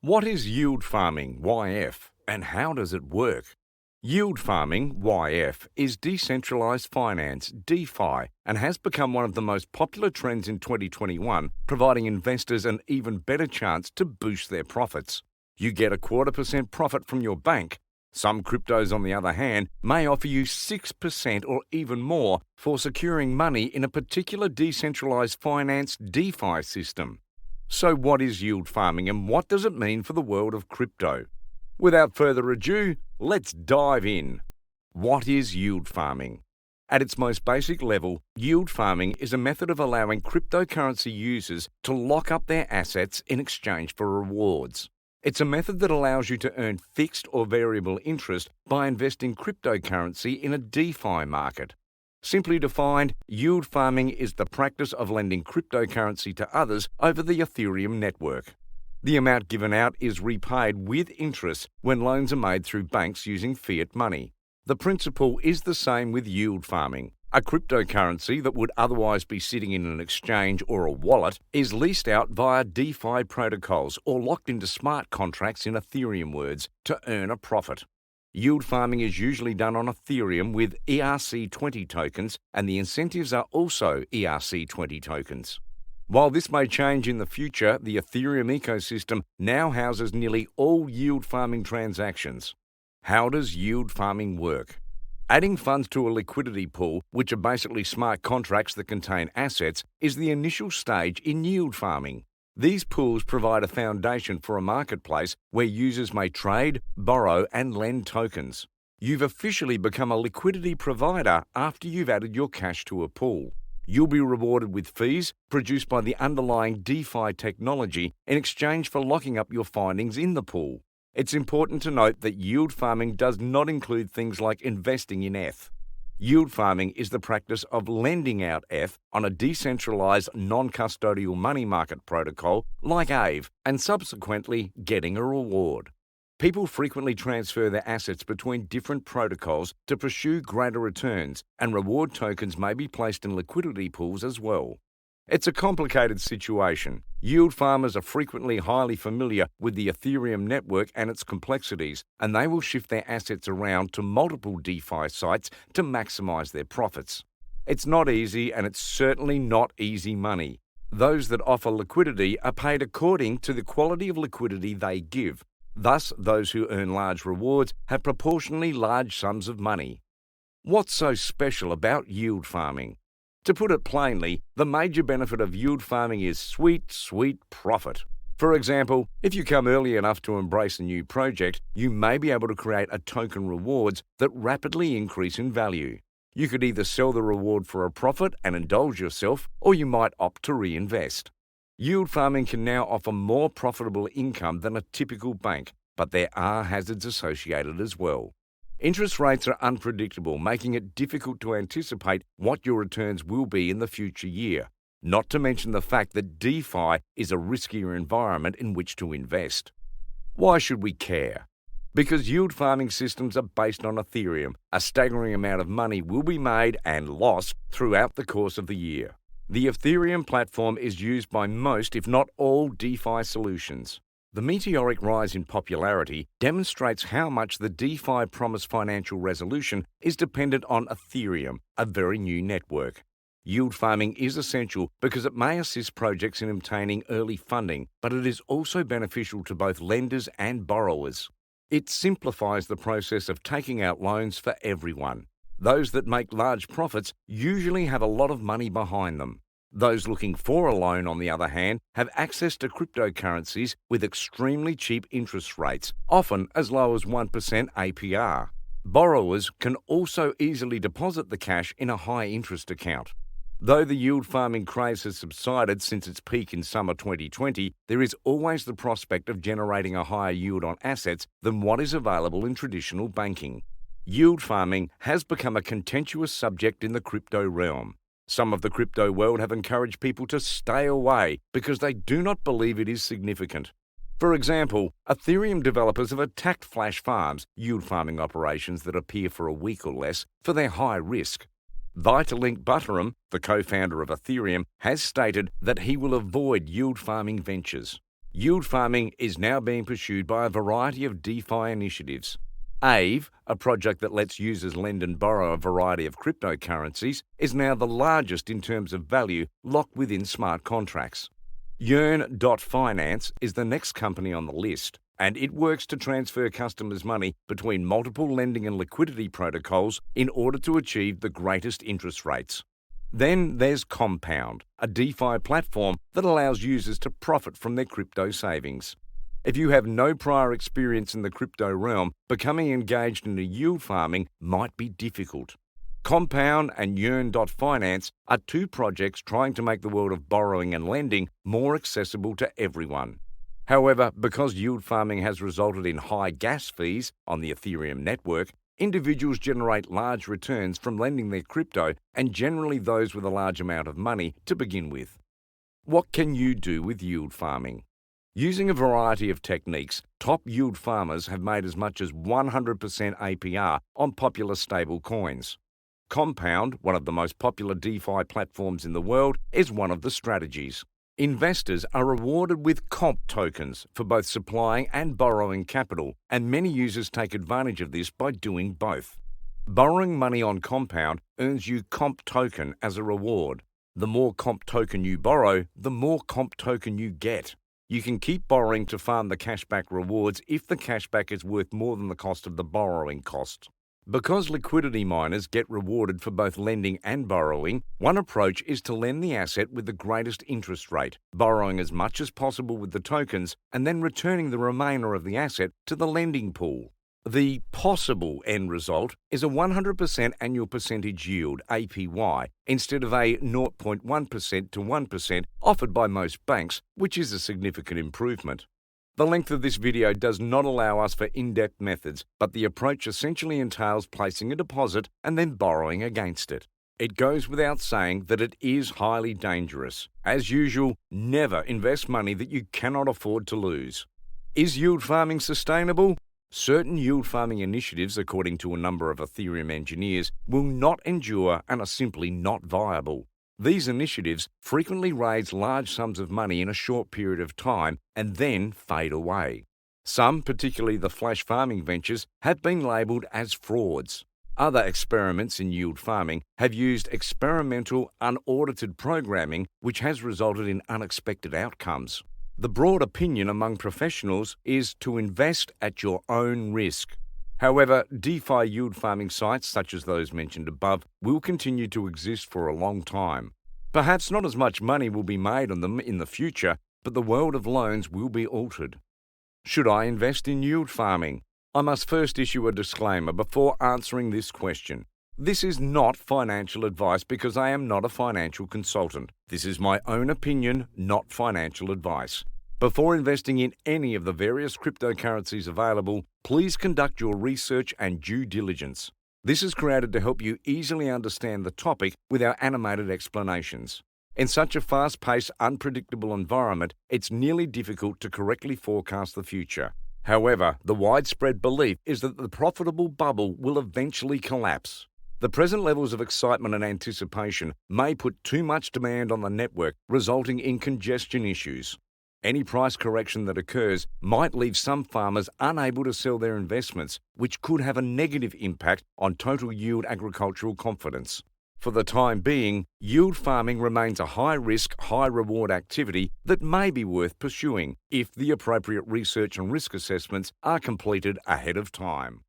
What is yield farming, YF, and how does it work? Yield farming, YF, is decentralized finance, DeFi, and has become one of the most popular trends in 2021, providing investors an even better chance to boost their profits. You get 0.25% profit from your bank. Some cryptos, on the other hand, may offer you 6% or even more for securing money in a particular decentralized finance, DeFi system. So what is yield farming and what does it mean for the world of crypto? Without further ado, let's dive in. What is yield farming? At its most basic level, yield farming is a method of allowing cryptocurrency users to lock up their assets in exchange for rewards. It's a method that allows you to earn fixed or variable interest by investing cryptocurrency in a DeFi market. Simply defined, yield farming is the practice of lending cryptocurrency to others over the Ethereum network. The amount given out is repaid with interest when loans are made through banks using fiat money. The principle is the same with yield farming. A cryptocurrency that would otherwise be sitting in an exchange or a wallet is leased out via DeFi protocols or locked into smart contracts, in Ethereum words, to earn a profit. Yield farming is usually done on Ethereum with ERC20 tokens, and the incentives are also ERC20 tokens. While this may change in the future, the Ethereum ecosystem now houses nearly all yield farming transactions. How does yield farming work? Adding funds to a liquidity pool, which are basically smart contracts that contain assets, is the initial stage in yield farming. These pools provide a foundation for a marketplace where users may trade, borrow, and lend tokens. You've officially become a liquidity provider after you've added your cash to a pool. You'll be rewarded with fees produced by the underlying DeFi technology in exchange for locking up your findings in the pool. It's important to note that yield farming does not include things like investing in ETH. Yield farming is the practice of lending out ETH on a decentralized non-custodial money market protocol like Aave and subsequently getting a reward. People frequently transfer their assets between different protocols to pursue greater returns, and reward tokens may be placed in liquidity pools as well. It's a complicated situation. Yield farmers are frequently highly familiar with the Ethereum network and its complexities, and they will shift their assets around to multiple DeFi sites to maximize their profits. It's not easy, and it's certainly not easy money. Those that offer liquidity are paid according to the quality of liquidity they give. Thus, those who earn large rewards have proportionally large sums of money. What's so special about yield farming? To put it plainly, the major benefit of yield farming is sweet, sweet profit. For example, if you come early enough to embrace a new project, you may be able to create a token rewards that rapidly increase in value. You could either sell the reward for a profit and indulge yourself, or you might opt to reinvest. Yield farming can now offer more profitable income than a typical bank, but there are hazards associated as well. Interest rates are unpredictable, making it difficult to anticipate what your returns will be in the future year, not to mention the fact that DeFi is a riskier environment in which to invest. Why should we care? Because yield farming systems are based on Ethereum, a staggering amount of money will be made and lost throughout the course of the year. The Ethereum platform is used by most, if not all, DeFi solutions. The meteoric rise in popularity demonstrates how much the DeFi promised financial resolution is dependent on Ethereum, a very new network. Yield farming is essential because it may assist projects in obtaining early funding, but it is also beneficial to both lenders and borrowers. It simplifies the process of taking out loans for everyone. Those that make large profits usually have a lot of money behind them. Those looking for a loan, on the other hand, have access to cryptocurrencies with extremely cheap interest rates, often as low as 1% APR. Borrowers can also easily deposit the cash in a high-interest account. Though the yield farming craze has subsided since its peak in summer 2020, there is always the prospect of generating a higher yield on assets than what is available in traditional banking. Yield farming has become a contentious subject in the crypto realm. Some of the crypto world have encouraged people to stay away because they do not believe it is significant. For example, Ethereum developers have attacked Flash Farms, yield farming operations that appear for a week or less, for their high risk. Vitalik Buterin, the co-founder of Ethereum, has stated that he will avoid yield farming ventures. yield farming is now being pursued by a variety of DeFi initiatives. Aave, a project that lets users lend and borrow a variety of cryptocurrencies, is now the largest in terms of value locked within smart contracts. Yearn.finance is the next company on the list, and it works to transfer customers' money between multiple lending and liquidity protocols in order to achieve the greatest interest rates. Then there's Compound, a DeFi platform that allows users to profit from their crypto savings. If you have no prior experience in the crypto realm, becoming engaged in yield farming might be difficult. Compound and Yearn.finance are two projects trying to make the world of borrowing and lending more accessible to everyone. However, because yield farming has resulted in high gas fees on the Ethereum network, individuals generate large returns from lending their crypto, and generally those with a large amount of money to begin with. What can you do with yield farming? Using a variety of techniques, top yield farmers have made as much as 100% APR on popular stable coins. Compound, one of the most popular DeFi platforms in the world, is one of the strategies. Investors are rewarded with comp tokens for both supplying and borrowing capital, and many users take advantage of this by doing both. Borrowing money on Compound earns you comp token as a reward. The more comp token you borrow, the more comp token you get. You can keep borrowing to farm the cashback rewards if the cashback is worth more than the cost of the borrowing cost. Because liquidity miners get rewarded for both lending and borrowing, one approach is to lend the asset with the greatest interest rate, borrowing as much as possible with the tokens, and then returning the remainder of the asset to the lending pool. The possible end result is a 100% annual percentage yield, APY, instead of a 0.1% to 1% offered by most banks, which is a significant improvement. The length of this video does not allow us for in-depth methods, but the approach essentially entails placing a deposit and then borrowing against it. It goes without saying that it is highly dangerous. As usual, never invest money that you cannot afford to lose. Is yield farming sustainable? Certain yield farming initiatives, according to a number of Ethereum engineers, will not endure and are simply not viable. These initiatives frequently raise large sums of money in a short period of time and then fade away. Some, particularly the flash farming ventures, have been labelled as frauds. Other experiments in yield farming have used experimental, unaudited programming, which has resulted in unexpected outcomes. The broad opinion among professionals is to invest at your own risk. However, DeFi yield farming sites such as those mentioned above will continue to exist for a long time. Perhaps not as much money will be made on them in the future, but the world of loans will be altered. Should I invest in yield farming? I must first issue a disclaimer before answering this question. This is not financial advice because I am not a financial consultant. This is my own opinion, not financial advice. Before investing in any of the various cryptocurrencies available, please conduct your research and due diligence. This is created to help you easily understand the topic with our animated explanations. In such a fast-paced, unpredictable environment, it's nearly difficult to correctly forecast the future. However, the widespread belief is that the profitable bubble will eventually collapse. The present levels of excitement and anticipation may put too much demand on the network, resulting in congestion issues. Any price correction that occurs might leave some farmers unable to sell their investments, which could have a negative impact on total yield agricultural confidence. For the time being, yield farming remains a high-risk, high-reward activity that may be worth pursuing if the appropriate research and risk assessments are completed ahead of time.